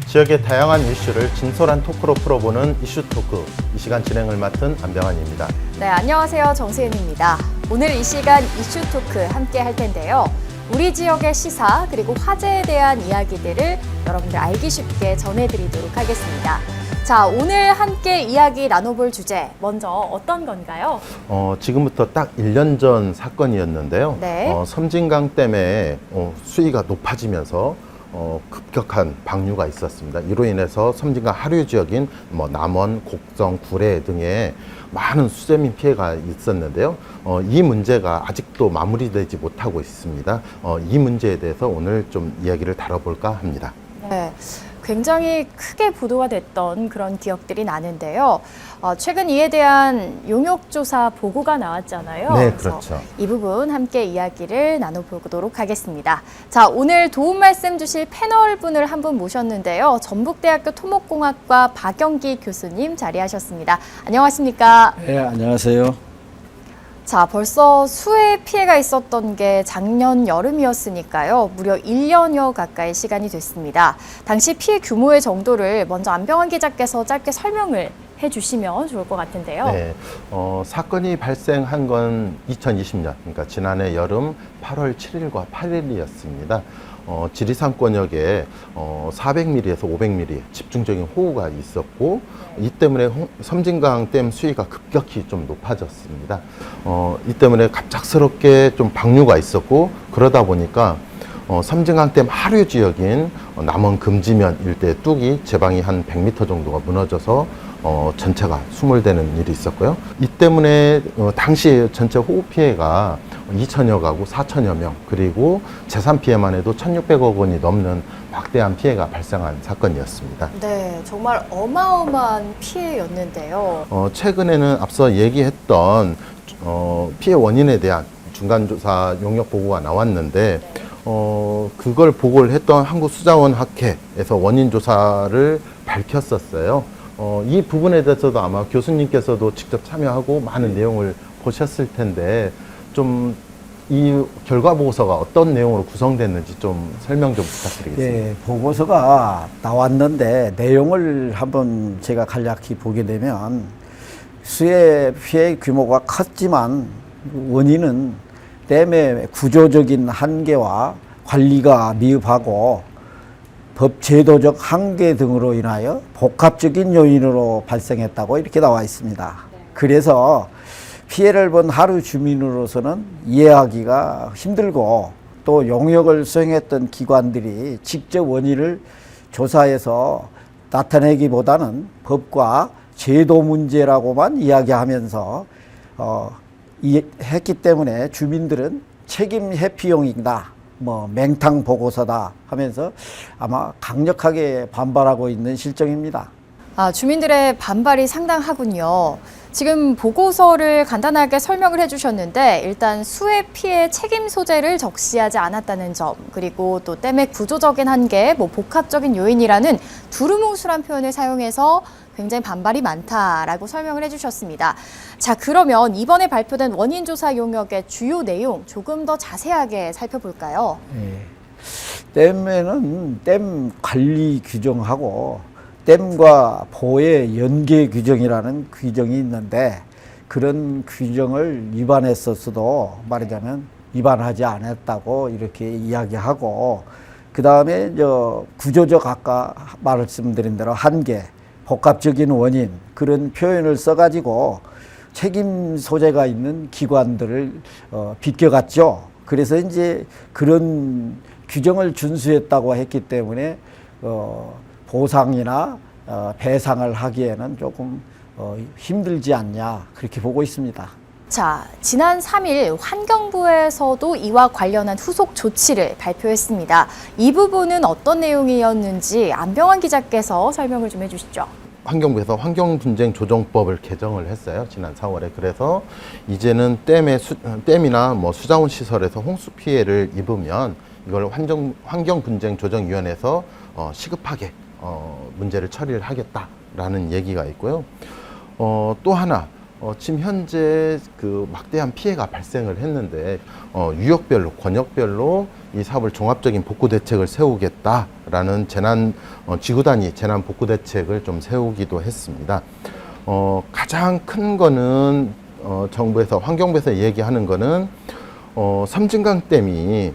지역의 다양한 이슈를 진솔한 토크로 풀어보는 이슈 토크. 이 시간 진행을 맡은 안병환입니다. 네, 안녕하세요. 정세윤입니다. 오늘 이 시간 이슈 토크 함께 할 텐데요. 우리 지역의 시사 그리고 화제에 대한 이야기들을 여러분들 알기 쉽게 전해드리도록 하겠습니다. 자, 오늘 함께 이야기 나눠볼 주제 먼저 어떤 건가요? 지금부터 딱 1년 전 사건이었는데요. 네. 섬진강 댐에 수위가 높아지면서 급격한 방류가 있었습니다. 이로 인해서 섬진강 하류 지역인 남원, 곡성, 구례 등에 많은 수재민 피해가 있었는데요. 이 문제가 아직도 마무리되지 못하고 있습니다. 이 문제에 대해서 오늘 좀 이야기를 다뤄볼까 합니다. 네. 굉장히 크게 보도가 됐던 그런 기억들이 나는데요. 최근 이에 대한 용역조사 보고가 나왔잖아요. 네, 그렇죠. 이 부분 함께 이야기를 나눠보도록 하겠습니다. 자, 오늘 도움 말씀 주실 패널 분을 한 분 모셨는데요. 전북대학교 토목공학과 박영기 교수님 자리하셨습니다. 안녕하십니까? 네, 안녕하세요. 자, 벌써 수해 피해가 있었던 게 작년 여름이었으니까요. 무려 1년여 가까이 시간이 됐습니다. 당시 피해 규모의 정도를 먼저 안병환 기자께서 짧게 설명을 해주시면 좋을 것 같은데요. 네, 사건이 발생한 건 2020년, 그러니까 지난해 여름 8월 7일과 8일이었습니다. 지리산권역에 400mm에서 500mm 집중적인 호우가 있었고, 이 때문에 섬진강 댐 수위가 급격히 좀 높아졌습니다. 이 때문에 갑작스럽게 좀 방류가 있었고, 그러다 보니까 섬진강 댐 하류 지역인 남원 금지면 일대 뚝이 제방이 한 100m 정도가 무너져서 전체가 수몰되는 일이 있었고요. 이 때문에 당시 전체 호우 피해가 2천여 가구, 4천여 명, 그리고 재산 피해만 해도 1,600억 원이 넘는 막대한 피해가 발생한 사건이었습니다. 네, 정말 어마어마한 피해였는데요. 최근에는 앞서 얘기했던 피해 원인에 대한 중간조사 용역 보고가 나왔는데, 그걸 보고를 했던 한국수자원학회에서 원인 조사를 밝혔었어요. 이 부분에 대해서도 아마 교수님께서도 직접 참여하고 많은 내용을 보셨을 텐데, 좀 이 결과 보고서가 어떤 내용으로 구성됐는지 좀 설명 좀 부탁드리겠습니다. 예, 보고서가 나왔는데 내용을 한번 제가 간략히 보게 되면 수해 피해 규모가 컸지만 원인은 댐의 구조적인 한계와 관리가 미흡하고 법 제도적 한계 등으로 인하여 복합적인 요인으로 발생했다고 이렇게 나와 있습니다. 그래서 피해를 본 하루 주민으로서는 이해하기가 힘들고, 또 용역을 수행했던 기관들이 직접 원인을 조사해서 나타내기보다는 법과 제도 문제라고만 이야기하면서 했기 때문에 주민들은 책임 회피용이다, 맹탕 보고서다 하면서 아마 강력하게 반발하고 있는 실정입니다. 주민들의 반발이 상당하군요. 지금 보고서를 간단하게 설명을 해주셨는데, 일단 수해 피해 책임 소재를 적시하지 않았다는 점, 그리고 또 댐의 구조적인 한계, 복합적인 요인이라는 두루뭉술한 표현을 사용해서 굉장히 반발이 많다라고 설명을 해주셨습니다. 자, 그러면 이번에 발표된 원인조사 용역의 주요 내용 조금 더 자세하게 살펴볼까요? 네. 댐에는 댐 관리 규정하고 댐과 보의 연계 규정이라는 규정이 있는데, 그런 규정을 위반했었어도 말하자면 위반하지 않았다고 이렇게 이야기하고, 그 다음에 구조적 아까 말씀드린 대로 한계, 복합적인 원인, 그런 표현을 써가지고 책임 소재가 있는 기관들을 비껴갔죠. 그래서 이제 그런 규정을 준수했다고 했기 때문에 보상이나 배상을 하기에는 조금 힘들지 않냐, 그렇게 보고 있습니다. 자, 지난 3일 환경부에서도 이와 관련한 후속 조치를 발표했습니다. 이 부분은 어떤 내용이었는지 안병환 기자께서 설명을 좀 해주시죠. 환경부에서 환경분쟁조정법을 개정을 했어요. 지난 4월에. 그래서 이제는 댐이나 수자원 시설에서 홍수 피해를 입으면 이걸 환경분쟁조정위원회에서 시급하게 문제를 처리를 하겠다라는 얘기가 있고요. 또 하나 지금 현재 그 막대한 피해가 발생을 했는데 유역별로 권역별로 이 사업을 종합적인 복구 대책을 세우겠다라는 지구 단위 재난 복구 대책을 좀 세우기도 했습니다. 가장 큰 거는 정부에서 환경부에서 얘기하는 거는 섬진강댐이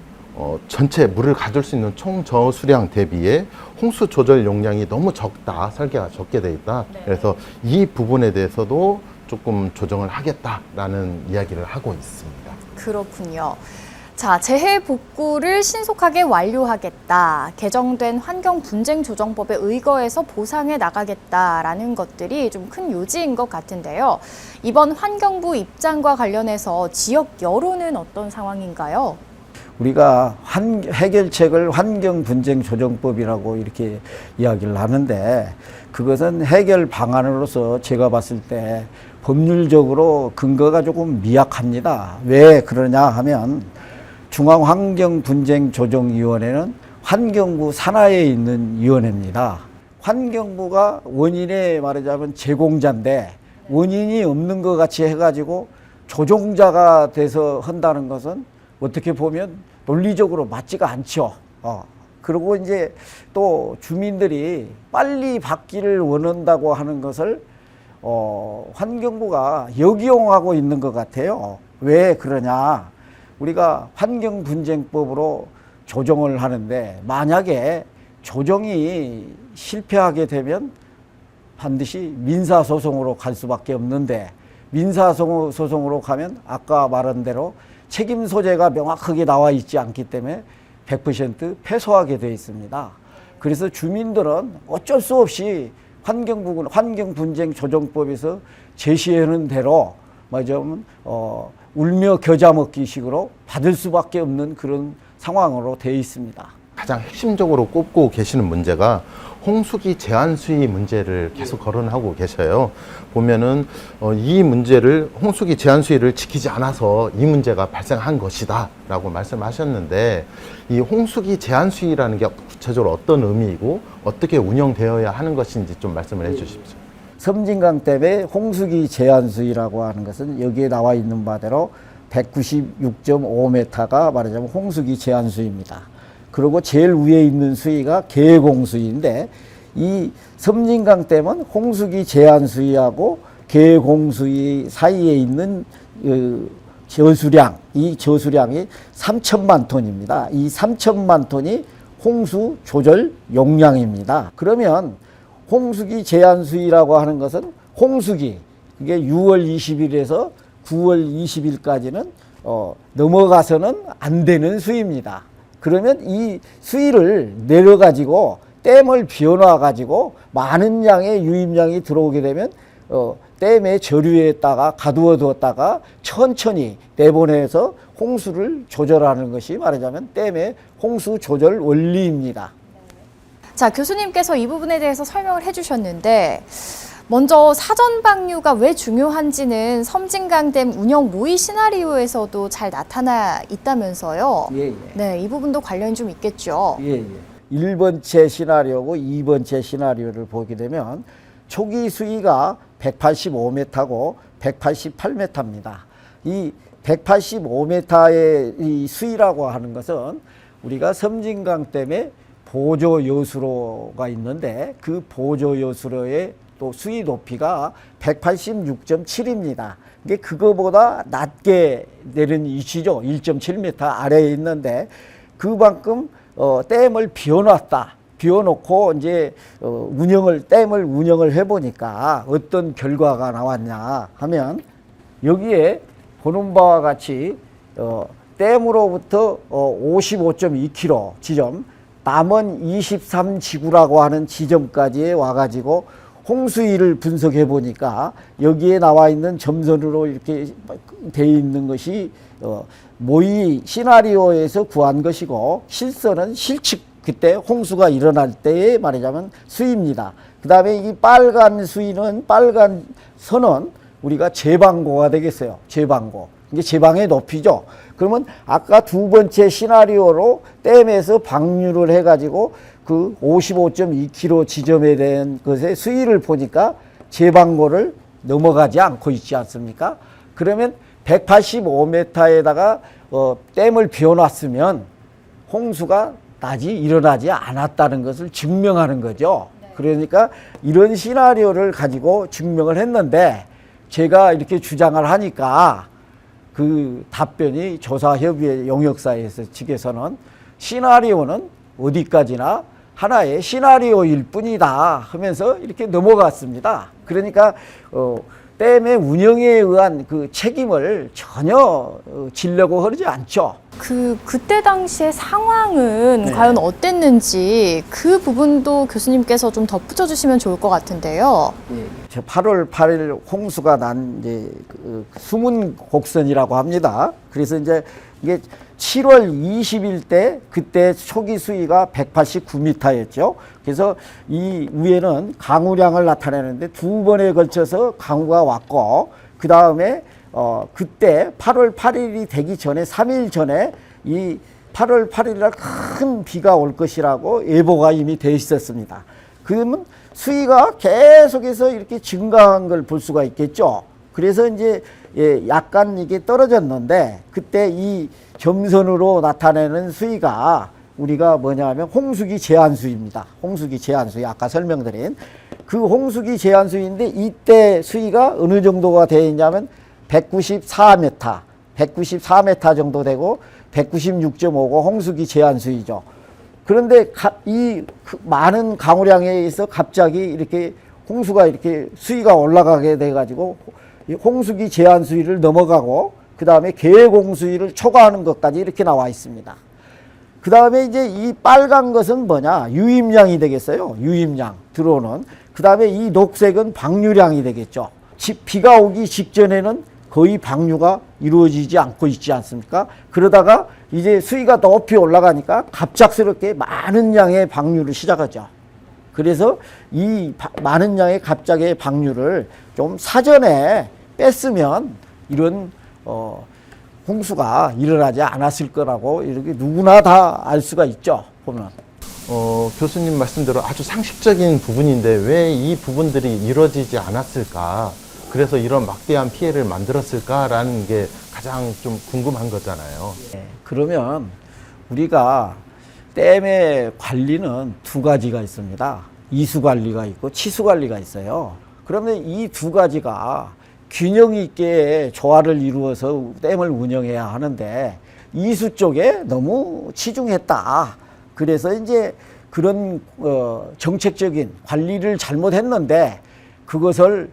전체 물을 가둘 수 있는 총 저수량 대비에 홍수 조절 용량이 너무 적다, 설계가 적게 돼 있다. 그래서 이 부분에 대해서도 조금 조정을 하겠다라는 이야기를 하고 있습니다. 그렇군요. 자, 재해 복구를 신속하게 완료하겠다. 개정된 환경분쟁조정법에 의거해서 보상해 나가겠다라는 것들이 좀 큰 요지인 것 같은데요. 이번 환경부 입장과 관련해서 지역 여론은 어떤 상황인가요? 우리가 해결책을 환경분쟁조정법이라고 이렇게 이야기를 하는데 그것은 해결 방안으로서 제가 봤을 때 법률적으로 근거가 조금 미약합니다. 왜 그러냐 하면 중앙환경분쟁조정위원회는 환경부 산하에 있는 위원회입니다. 환경부가 원인에 말하자면 제공자인데 원인이 없는 것 같이 해가지고 조종자가 돼서 한다는 것은 어떻게 보면 논리적으로 맞지가 않죠. 그리고 이제 또 주민들이 빨리 받기를 원한다고 하는 것을 환경부가 역이용하고 있는 것 같아요. 왜 그러냐? 우리가 환경분쟁법으로 조정을 하는데 만약에 조정이 실패하게 되면 반드시 민사소송으로 갈 수밖에 없는데 민사소송으로 가면 아까 말한 대로 책임 소재가 명확하게 나와 있지 않기 때문에 100% 패소하게 되어 있습니다. 그래서 주민들은 어쩔 수 없이 환경분쟁조정법에서 제시하는 대로 말하자면 울며 겨자 먹기식으로 받을 수밖에 없는 그런 상황으로 되어 있습니다. 가장 핵심적으로 꼽고 계시는 문제가 홍수기 제한 수위 문제를 계속 거론하고 계셔요. 보면은 이 문제를 홍수기 제한 수위를 지키지 않아서 이 문제가 발생한 것이다 라고 말씀하셨는데 이 홍수기 제한 수위라는 게 구체적으로 어떤 의미이고 어떻게 운영되어야 하는 것인지 좀 말씀을 해 주십시오. 섬진강댐의 홍수기 제한 수위라고 하는 것은 여기에 나와 있는 바대로 196.5m가 말하자면 홍수기 제한 수위입니다. 그리고 제일 위에 있는 수위가 계획홍수위인데 이 섬진강댐은 홍수기 제한 수위하고 계획홍수위 사이에 있는 저수량, 이 저수량이 3천만 톤입니다. 이 3천만 톤이 홍수 조절 용량입니다. 그러면 홍수기 제한 수위라고 하는 것은 홍수기, 그게 6월 20일에서 9월 20일까지는 넘어가서는 안 되는 수위입니다. 그러면 이 수위를 내려가지고 댐을 비워놔가지고 많은 양의 유입량이 들어오게 되면 댐의 저류에다가 가두어 두었다가 천천히 내보내서 홍수를 조절하는 것이 말하자면 댐의 홍수 조절 원리입니다. 자, 교수님께서 이 부분에 대해서 설명을 해주셨는데 먼저 사전 방류가 왜 중요한지는 섬진강댐 운영 모의 시나리오에서도 잘 나타나 있다면서요. 예, 예. 네, 이 부분도 관련이 좀 있겠죠. 예, 예. 1번째 시나리오고 2번째 시나리오를 보게 되면 초기 수위가 185m고 188m입니다. 이 185m의 이 수위라고 하는 것은 우리가 섬진강댐에 보조 여수로가 있는데 그 보조 여수로의 또 수위 높이가 186.7입니다. 이게 그거보다 낮게 내린 위치죠. 1.7m 아래에 있는데 그만큼 댐을 비워놨다. 비워놓고 이제 댐을 운영을 해보니까 어떤 결과가 나왔냐 하면 여기에 보는 바와 같이 댐으로부터 55.2km 지점 남원 23지구라고 하는 지점까지 와가지고 홍수위를 분석해 보니까 여기에 나와 있는 점선으로 이렇게 되어 있는 것이 모의 시나리오에서 구한 것이고 실선은 실측 그때 홍수가 일어날 때에 말하자면 수위입니다. 그 다음에 이 빨간 수위는 빨간 선은 우리가 제방고가 되겠어요. 제방고. 이게 제방의 높이죠. 그러면 아까 두 번째 시나리오로 댐에서 방류를 해가지고 그 55.2km 지점에 대한 것의 수위를 보니까 제방고를 넘어가지 않고 있지 않습니까? 그러면 185m에다가 댐을 비워놨으면 홍수가 일어나지 않았다는 것을 증명하는 거죠. 그러니까 이런 시나리오를 가지고 증명을 했는데 제가 이렇게 주장을 하니까 그 답변이 조사협의회 용역사에서 측에서는 시나리오는 어디까지나 하나의 시나리오일 뿐이다 하면서 이렇게 넘어갔습니다. 그러니까 댐의 운영에 의한 그 책임을 전혀 지려고 하지 않죠. 그때 당시의 상황은 네. 과연 어땠는지 그 부분도 교수님께서 좀 덧붙여 주시면 좋을 것 같은데요. 8월 8일 홍수가 난 이제 그 수문 곡선이라고 합니다. 그래서 이제 이게 7월 20일 때 그때 초기 수위가 189m였죠. 그래서 이 위에는 강우량을 나타내는데 두 번에 걸쳐서 강우가 왔고 그 다음에 그때 8월 8일이 되기 전에 3일 전에 이 8월 8일 날 큰 비가 올 것이라고 예보가 이미 돼 있었습니다. 그러면 수위가 계속해서 이렇게 증가한 걸 볼 수가 있겠죠. 그래서 이제 약간 이게 떨어졌는데 그때 이 점선으로 나타내는 수위가 우리가 뭐냐면 홍수기 제한수위입니다. 홍수기 제한수위 아까 설명드린 그 홍수기 제한수위인데 이때 수위가 어느 정도가 되어 있냐면 194m, 194m 정도 되고 196.5고 홍수기 제한수위죠. 그런데 이 많은 강우량에 의해서 갑자기 이렇게 홍수가 이렇게 수위가 올라가게 돼가지고 홍수기 제한 수위를 넘어가고 그 다음에 계획 수위를 초과하는 것까지 이렇게 나와 있습니다. 그 다음에 이제 이 빨간 것은 뭐냐? 유입량이 되겠어요. 유입량 들어오는. 그 다음에 이 녹색은 방류량이 되겠죠. 비가 오기 직전에는 거의 방류가 이루어지지 않고 있지 않습니까? 그러다가 이제 수위가 높이 올라가니까 갑작스럽게 많은 양의 방류를 시작하죠. 그래서 이 많은 양의 갑자기의 방류를 좀 사전에 뺐으면 이런 홍수가 일어나지 않았을 거라고 이렇게 누구나 다 알 수가 있죠. 보면. 교수님 말씀대로 아주 상식적인 부분인데 왜 이 부분들이 이루어지지 않았을까? 그래서 이런 막대한 피해를 만들었을까라는 게 가장 좀 궁금한 거잖아요. 그러면 우리가 댐의 관리는 두 가지가 있습니다. 이수 관리가 있고 치수 관리가 있어요. 그러면 이 두 가지가 균형 있게 조화를 이루어서 댐을 운영해야 하는데 이수 쪽에 너무 치중했다. 그래서 이제 그런 정책적인 관리를 잘못했는데 그것을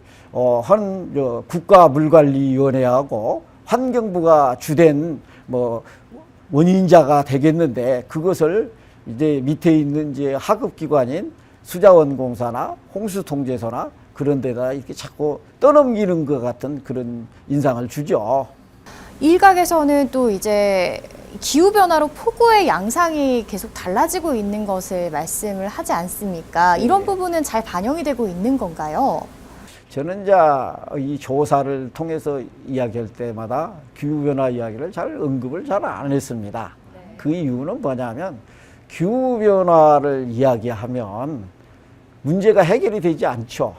국가물관리위원회하고 환경부가 주된 원인자가 되겠는데 그것을 이제 밑에 있는 이제 하급기관인 수자원공사나 홍수통제소나 그런 데다 이렇게 자꾸 떠넘기는 것 같은 그런 인상을 주죠. 일각에서는 또 이제 기후변화로 폭우의 양상이 계속 달라지고 있는 것을 말씀을 하지 않습니까? 이런 부분은 잘 반영이 되고 있는 건가요? 저는 이제 이 조사를 통해서 이야기할 때마다 기후변화 이야기를 언급을 잘 안 했습니다. 그 이유는 뭐냐면 기후변화를 이야기하면 문제가 해결이 되지 않죠.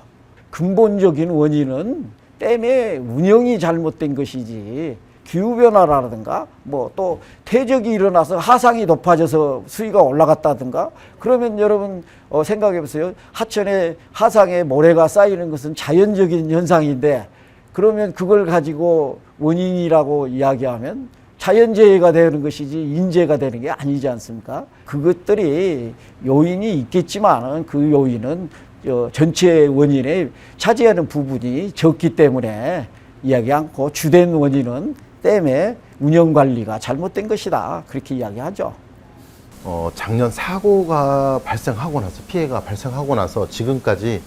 근본적인 원인은 댐의 운영이 잘못된 것이지 기후변화라든가 또 퇴적이 일어나서 하상이 높아져서 수위가 올라갔다든가 그러면 여러분 생각해 보세요. 하천에 하상에 모래가 쌓이는 것은 자연적인 현상인데 그러면 그걸 가지고 원인이라고 이야기하면 자연재해가 되는 것이지 인재가 되는 게 아니지 않습니까? 그것들이 요인이 있겠지만 그 요인은 전체 원인에 차지하는 부분이 적기 때문에 이야기 않고 주된 원인은 댐의 운영관리가 잘못된 것이다. 그렇게 이야기하죠. 작년 사고가 발생하고 나서 피해가 발생하고 나서 지금까지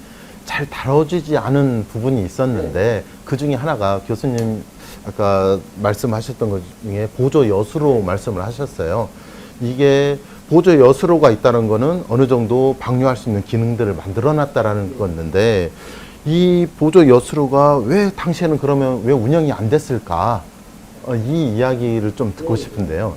잘 다뤄지지 않은 부분이 있었는데 그 중에 하나가 교수님 아까 말씀하셨던 것 중에 보조 여수로 말씀을 하셨어요. 이게 보조 여수로가 있다는 거는 어느 정도 방류할 수 있는 기능들을 만들어 놨다라는 건데 이 보조 여수로가 왜 당시에는 그러면 왜 운영이 안 됐을까? 이 이야기를 좀 듣고 싶은데요.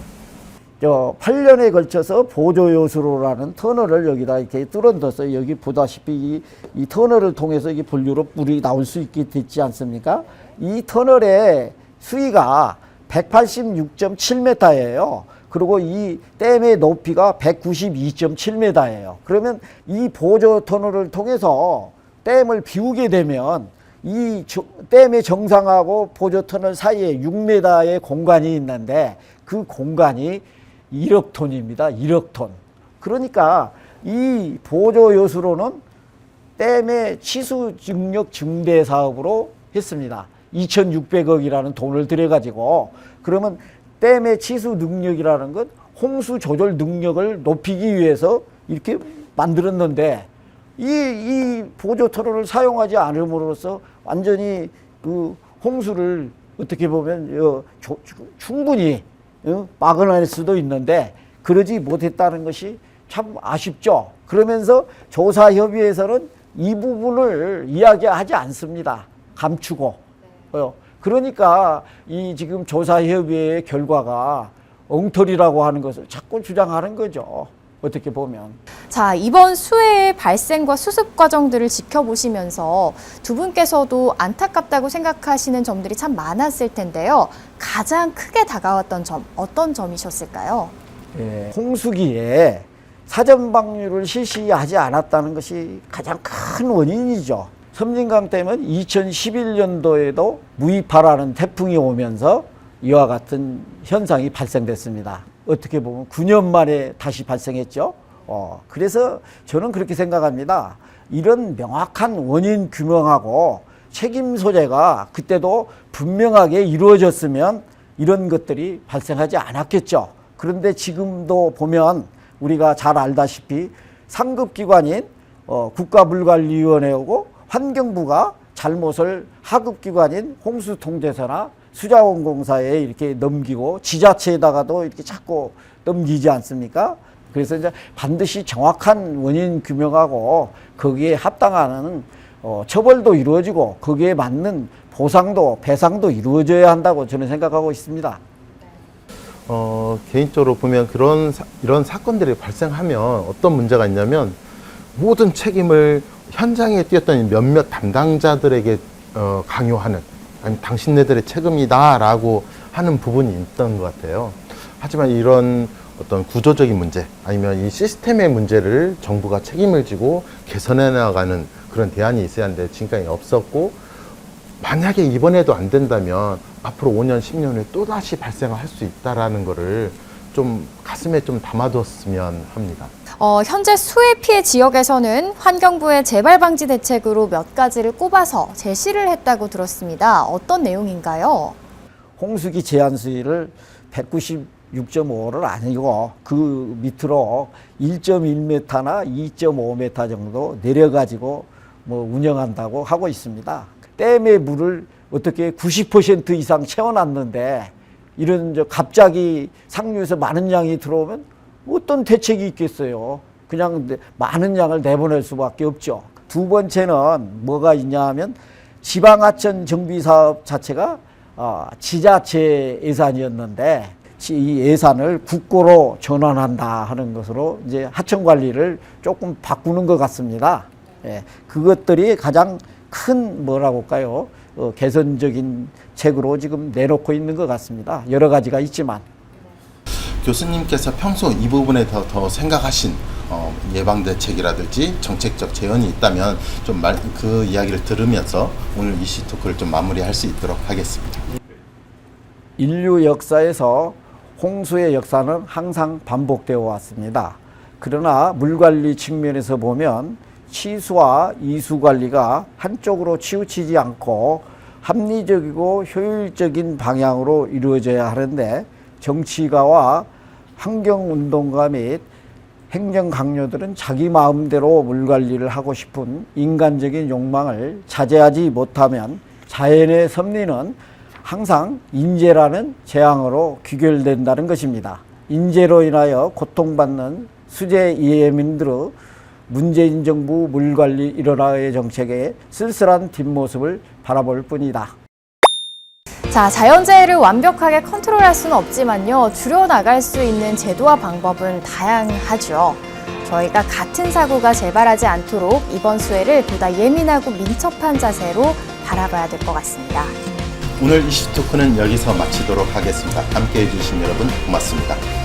8년에 걸쳐서 보조요수로라는 터널을 여기다 이렇게 뚫어뒀어요. 여기 보다시피 이 터널을 통해서 이게 분류로 물이 나올 수 있게 됐지 않습니까? 이 터널의 수위가 186.7m예요. 그리고 이 댐의 높이가 192.7m예요. 그러면 이 보조 터널을 통해서 댐을 비우게 되면 이 댐의 정상하고 보조 터널 사이에 6m의 공간이 있는데 그 공간이 1억 톤입니다. 1억 톤. 그러니까 이 보조 요수로는 댐의 치수 증력 증대 사업으로 했습니다. 2,600억이라는 돈을 들여가지고 그러면 댐의 치수 능력이라는 건 홍수 조절 능력을 높이기 위해서 이렇게 만들었는데 이 보조 터널을 사용하지 않음으로써 완전히 그 홍수를 어떻게 보면 충분히 막아낼 수도 있는데 그러지 못했다는 것이 참 아쉽죠. 그러면서 조사협의회에서는 이 부분을 이야기하지 않습니다. 감추고. 그러니까 이 지금 조사협의회의 결과가 엉터리라고 하는 것을 자꾸 주장하는 거죠. 어떻게 보면. 자, 이번 수해의 발생과 수습 과정들을 지켜보시면서 두 분께서도 안타깝다고 생각하시는 점들이 참 많았을 텐데요. 가장 크게 다가왔던 점, 어떤 점이셨을까요? 예, 홍수기에 사전 방류를 실시하지 않았다는 것이 가장 큰 원인이죠. 섬진강 댐은 2011년도에도 무이파라는 태풍이 오면서 이와 같은 현상이 발생됐습니다. 어떻게 보면 9년 만에 다시 발생했죠. 그래서 저는 그렇게 생각합니다. 이런 명확한 원인 규명하고 책임 소재가 그때도 분명하게 이루어졌으면 이런 것들이 발생하지 않았겠죠. 그런데 지금도 보면 우리가 잘 알다시피 상급기관인 국가물관리위원회하고 환경부가 잘못을 하급기관인 홍수통제소나 수자원공사에 이렇게 넘기고 지자체에다가도 이렇게 자꾸 넘기지 않습니까? 그래서 이제 반드시 정확한 원인 규명하고 거기에 합당하는 처벌도 이루어지고 거기에 맞는 보상도 배상도 이루어져야 한다고 저는 생각하고 있습니다. 개인적으로 보면 이런 사건들이 발생하면 어떤 문제가 있냐면 모든 책임을 현장에 뛰었던 몇몇 담당자들에게 강요하는, 아니 당신네들의 책임이다라고 하는 부분이 있던 것 같아요. 하지만 이런 어떤 구조적인 문제 아니면 이 시스템의 문제를 정부가 책임을 지고 개선해 나가는 그런 대안이 있어야 하는데 지금까지 없었고, 만약에 이번에도 안 된다면 앞으로 5년, 10년 후에 또다시 발생할 수 있다라는 거를 좀 가슴에 좀 담아두었으면 합니다. 현재 수해 피해 지역에서는 환경부의 재발 방지 대책으로 몇 가지를 꼽아서 제시를 했다고 들었습니다. 어떤 내용인가요? 홍수기 제한 수위를 196.5를 아니고 그 밑으로 1.1m나 2.5m 정도 내려가지고 운영한다고 하고 있습니다. 댐의 물을 어떻게 90% 이상 채워놨는데 이런 갑자기 상류에서 많은 양이 들어오면 어떤 대책이 있겠어요. 그냥 많은 양을 내보낼 수밖에 없죠. 두 번째는 뭐가 있냐 하면 지방하천 정비사업 자체가 지자체 예산이었는데 이 예산을 국고로 전환한다 하는 것으로 이제 하천 관리를 조금 바꾸는 것 같습니다. 예, 그것들이 가장 큰 뭐라고 할까요? 개선적인 책으로 지금 내놓고 있는 것 같습니다. 여러 가지가 있지만. 교수님께서 평소 이 부분에 더 생각하신 예방대책이라든지 정책적 제언이 있다면 좀 그 이야기를 들으면서 오늘 이슈 토크를 좀 마무리할 수 있도록 하겠습니다. 인류 역사에서 홍수의 역사는 항상 반복되어 왔습니다. 그러나 물관리 측면에서 보면 치수와 이수 관리가 한쪽으로 치우치지 않고 합리적이고 효율적인 방향으로 이루어져야 하는데 정치가와 환경운동가 및 행정 강요들은 자기 마음대로 물관리를 하고 싶은 인간적인 욕망을 자제하지 못하면 자연의 섭리는 항상 인재라는 재앙으로 귀결된다는 것입니다. 인재로 인하여 고통받는 수재 예민들의 문재인 정부 물관리 일원화의 정책의 쓸쓸한 뒷모습을 바라볼 뿐이다. 자, 자연재해를 완벽하게 컨트롤할 수는 없지만요. 줄여나갈 수 있는 제도와 방법은 다양하죠. 저희가 같은 사고가 재발하지 않도록 이번 수해를 보다 예민하고 민첩한 자세로 바라봐야 될 것 같습니다. 오늘 이슈토크는 여기서 마치도록 하겠습니다. 함께해 주신 여러분 고맙습니다.